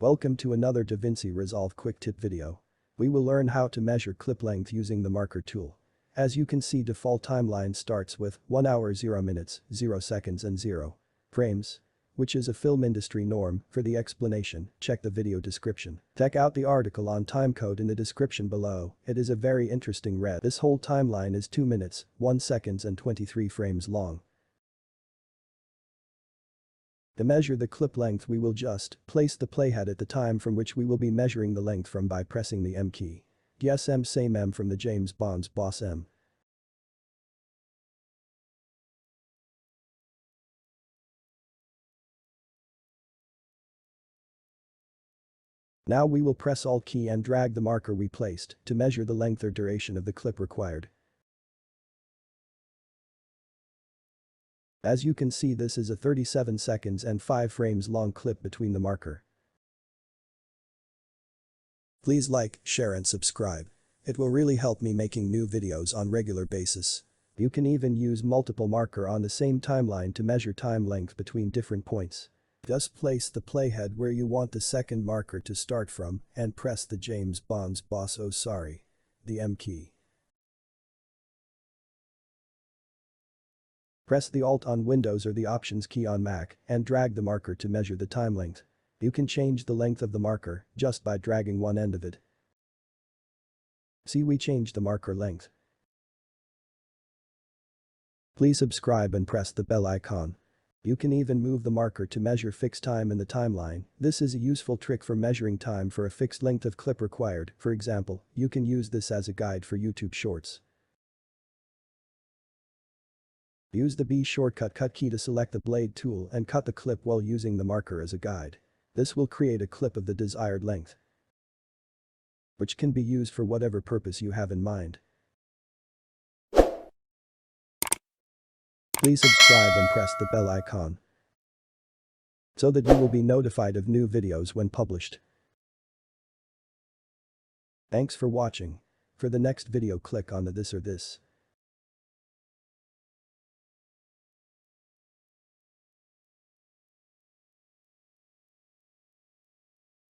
Welcome to another DaVinci Resolve quick tip video. We will learn how to measure clip length using the marker tool. As you can see, default timeline starts with 1 hour 0 minutes, 0 seconds and 0 frames, which is a film industry norm. For the explanation, check the video description. Check out the article on timecode in the description below. It is a very interesting read. This whole timeline is 2 minutes, 1 seconds and 23 frames long. To measure the clip length, we will just place the playhead at the time from which we will be measuring the length from by pressing the M key. Yes, M, same M from the James Bond's Boss M. Now we will press Alt key and drag the marker we placed to measure the length or duration of the clip required. As you can see, this is a 37 seconds and 5 frames long clip between the marker. Please like, share and subscribe. It will really help me making new videos on regular basis. You can even use multiple marker on the same timeline to measure time length between different points. Just place the playhead where you want the second marker to start from and press the James Bond's the M key. Press the Alt on Windows or the Options key on Mac and drag the marker to measure the time length. You can change the length of the marker just by dragging one end of it. See, we changed the marker length. Please subscribe and press the bell icon. You can even move the marker to measure fixed time in the timeline. This is a useful trick for measuring time for a fixed length of clip required. For example, you can use this as a guide for YouTube Shorts. Use the B shortcut cut key to select the blade tool and cut the clip while using the marker as a guide. This will create a clip of the desired length, which can be used for whatever purpose you have in mind. Please subscribe and press the bell icon so that you will be notified of new videos when published. Thanks for watching. For the next video, click on the this or this.